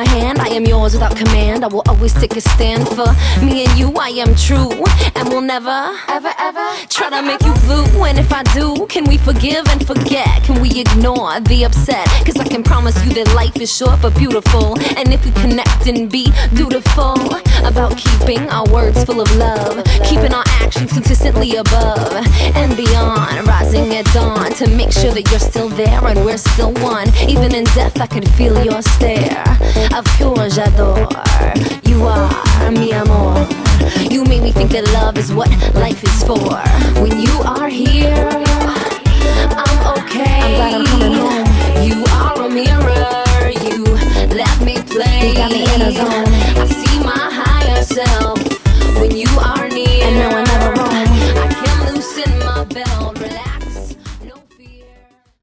hand, I am yours without command. I will always take a stand for me and you. I am true and will never, ever, ever try to make you blue. And if I do, can we forgive and forget? Can we ignore the upset? Cause I can promise you that life is short but beautiful. And if we connect and be dutiful about keeping our words full of love, keeping our actions consistently above and beyond, rising at dawn to make sure that you're still there and we're still one. Even in death I could feel your stare. Of pure j'adore. You are mi amor. You make me think that love is what life is for. When you are here, I'm okay. I'm glad I'm coming home. You are a mirror. You let me play. You got me in a zone. I see my higher self.